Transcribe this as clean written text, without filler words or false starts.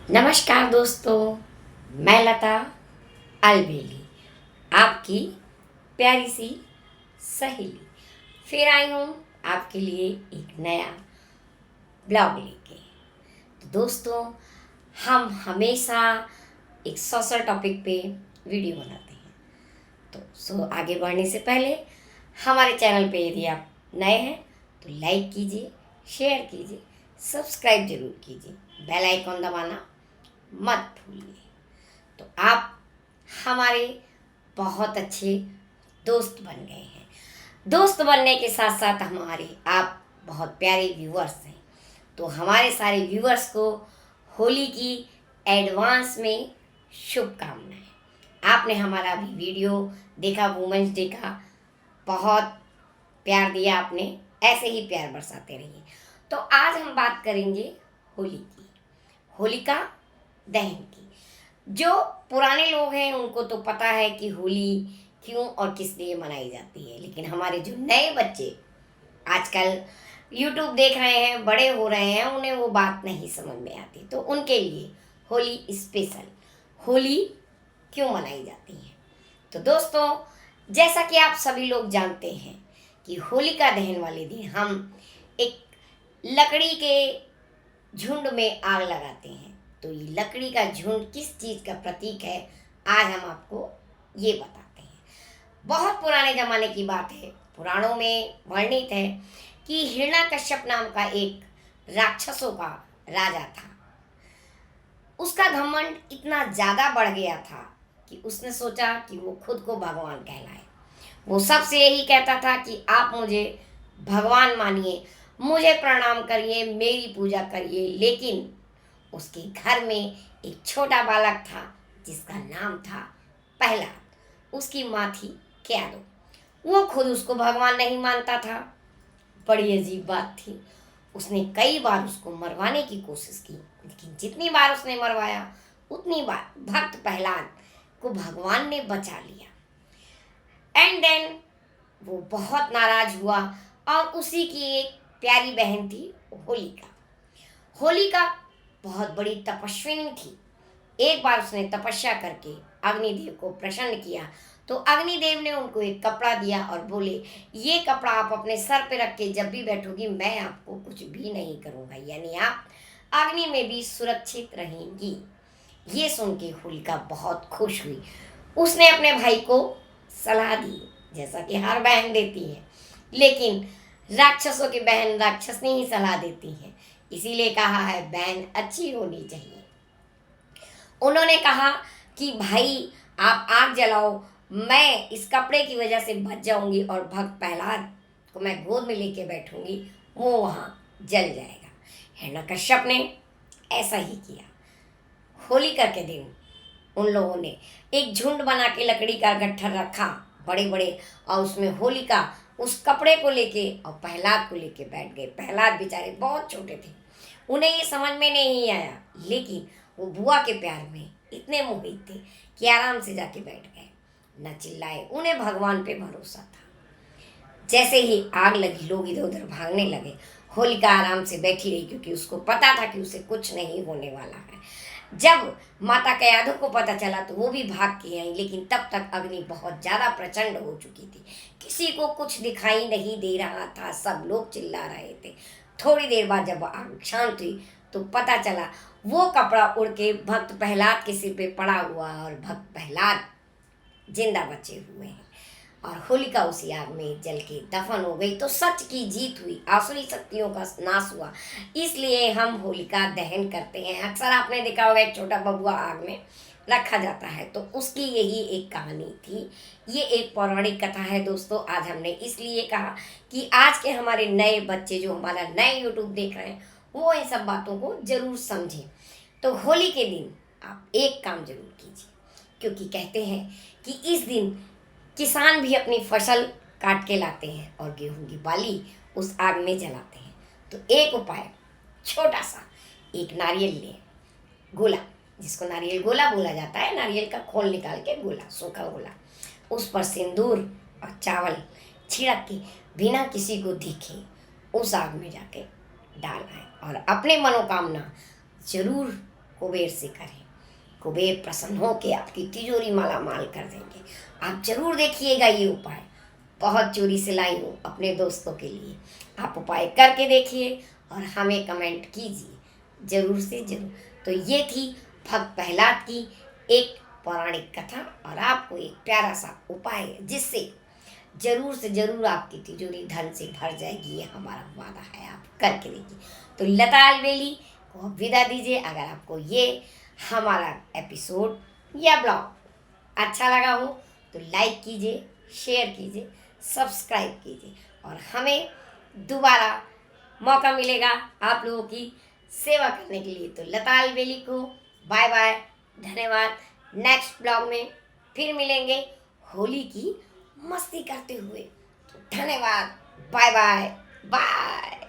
नमस्कार दोस्तों, मैं लता अलबेली, आपकी प्यारी सी सहेली फिर आई हूँ आपके लिए एक नया ब्लॉग लेके। तो दोस्तों, हम हमेशा एक सोशल टॉपिक पे वीडियो बनाते हैं। तो आगे बढ़ने से पहले हमारे चैनल पे यदि आप नए हैं तो लाइक कीजिए, शेयर कीजिए, सब्सक्राइब जरूर कीजिए, बेल आइकॉन दबाना मत भूलिए। तो आप हमारे बहुत अच्छे दोस्त बन गए हैं। दोस्त बनने के साथ साथ हमारे आप बहुत प्यारे व्यूअर्स हैं। तो हमारे सारे व्यूअर्स को होली की एडवांस में शुभकामनाएं। आपने हमारा अभी वीडियो देखा, वुमेंस डे का, बहुत प्यार दिया आपने, ऐसे ही प्यार बरसाते रहिए। तो आज हम बात करेंगे होली की, होलिका दहन की। जो पुराने लोग हैं उनको तो पता है कि होली क्यों और किस लिए मनाई जाती है, लेकिन हमारे जो नए बच्चे आजकल यूट्यूब देख रहे हैं, बड़े हो रहे हैं, उन्हें वो बात नहीं समझ में आती। तो उनके लिए होली स्पेशल, होली क्यों मनाई जाती है। तो दोस्तों, जैसा कि आप सभी लोग जानते हैं कि होलिका दहन वाले दिन हम एक लकड़ी के झुंड में आग लगाते हैं। तो ये लकड़ी का झुंड किस चीज़ का प्रतीक है, आज हम आपको ये बताते हैं। बहुत पुराने ज़माने की बात है, पुराणों में वर्णित है कि हिरण्यकश्यप नाम का एक राक्षसों का राजा था। उसका घमंड इतना ज़्यादा बढ़ गया था कि उसने सोचा कि वो खुद को भगवान कहलाए। वो सबसे यही कहता था कि आप मुझे भगवान मानिए, मुझे प्रणाम करिए, मेरी पूजा करिए। लेकिन उसके घर में एक छोटा बालक था जिसका नाम था प्रहलाद। उसकी माँ थी क्यादो। वो खुद उसको भगवान नहीं मानता था। बड़ी अजीब बात थी। उसने कई बार उसको मरवाने की कोशिश की, लेकिन जितनी बार उसने मरवाया उतनी बार भक्त प्रहलाद को भगवान ने बचा लिया। एंड देन वो बहुत नाराज हुआ और उसी की एक प्यारी बहन थी होलिका। होलिका बहुत बड़ी तपस्विनी थी। एक बार उसने तपस्या करके अग्निदेव को प्रसन्न किया। तो अग्निदेव ने उनको एक कपड़ा दिया और बोले, ये कपड़ा आप अपने सर पे रख के जब भी बैठोगी मैं आपको कुछ भी नहीं करूँगा, यानी आप अग्नि में भी सुरक्षित रहेंगी। ये सुन के होलिका बहुत खुश हुई। उसने अपने भाई को सलाह दी, जैसा कि हर बहन देती है, लेकिन राक्षसों की बहन राक्षसनी ही सलाह देती है, इसीलिए कहा है बहन अच्छी होनी चाहिए। उन्होंने कहा कि भाई आप आग जलाओ, मैं इस कपड़े की वजह से बच जाऊंगी और भक्त प्रहलाद को मैं गोद में लेके बैठूंगी, वो वहाँ जल जाएगा। हिरण्यकश्यप ने ऐसा ही किया। होलिका के दिन उन लोगों ने एक झुंड बना के लकड़ी का गट्ठर रखा, बड़े बड़े, और उसमें होलिका उस कपड़े को लेके और प्रहलाद को लेके बैठ गए। प्रहलाद बेचारे बहुत छोटे थे, उन्हें ये समझ में नहीं आया, लेकिन वो बुआ के प्यार में इतने मोहित थे कि आराम से जाके बैठ गए, न चिल्लाए। उन्हें भगवान पे भरोसा था। जैसे ही आग लगी लोग इधर उधर भागने लगे। होलिका आराम से बैठी रही क्योंकि उसको पता था कि उसे कुछ नहीं होने वाला है। जब माता कयाधु को पता चला तो वो भी भाग के आई, लेकिन तब तक अग्नि बहुत ज़्यादा प्रचंड हो चुकी थी। किसी को कुछ दिखाई नहीं दे रहा था, सब लोग चिल्ला रहे थे। थोड़ी देर बाद जब आग शांत हुई तो पता चला वो कपड़ा उड़ के भक्त प्रहलाद के सिर पे पड़ा हुआ और भक्त प्रहलाद जिंदा बचे हुए हैं और होलिका उसी आग में जल के दफन हो गई। तो सच की जीत हुई, आसुरी शक्तियों का नाश हुआ। इसलिए हम होलिका दहन करते हैं। अक्सर आपने देखा होगा एक छोटा बबुआ आग में रखा जाता है, तो उसकी यही एक कहानी थी। ये एक पौराणिक कथा है दोस्तों। आज हमने इसलिए कहा कि आज के हमारे नए बच्चे जो हमारा नए यूट्यूब देख रहे हैं वो इन सब बातों को जरूर समझें। तो होली के दिन आप एक काम जरूर कीजिए, क्योंकि कहते हैं कि इस दिन किसान भी अपनी फसल काट के लाते हैं और गेहूं की बाली उस आग में जलाते हैं। तो एक उपाय छोटा सा, एक नारियल ले, गोला, जिसको नारियल गोला बोला जाता है, नारियल का खोल निकाल के गोला, सूखा गोला, उस पर सिंदूर और चावल छिड़क के बिना किसी को दिखे उस आग में जाके डाल आए और अपने मनोकामना जरूर कुबेर से करें। कुबेर प्रसन्न हो के आपकी तिजोरी माला माल कर देंगे। आप जरूर देखिएगा ये उपाय। बहुत चोरी से लाई हूँ अपने दोस्तों के लिए। आप उपाय करके देखिए और हमें कमेंट कीजिए जरूर से जरूर। तो ये थी भक्त प्रहलाद की एक पौराणिक कथा और आपको एक प्यारा सा उपाय है जिससे जरूर से जरूर आपकी तिजोरी धन से भर जाएगी। ये हमारा वादा है, आप करके देखिए। तो लता अलवेली को विदा दीजिए। अगर आपको ये हमारा एपिसोड या ब्लॉग अच्छा लगा हो तो लाइक कीजिए, शेयर कीजिए, सब्सक्राइब कीजिए और हमें दोबारा मौका मिलेगा आप लोगों की सेवा करने के लिए। तो लता अलवेली को बाय बाय, धन्यवाद। नेक्स्ट ब्लॉग में फिर मिलेंगे होली की मस्ती करते हुए। तो धन्यवाद, बाय बाय बाय।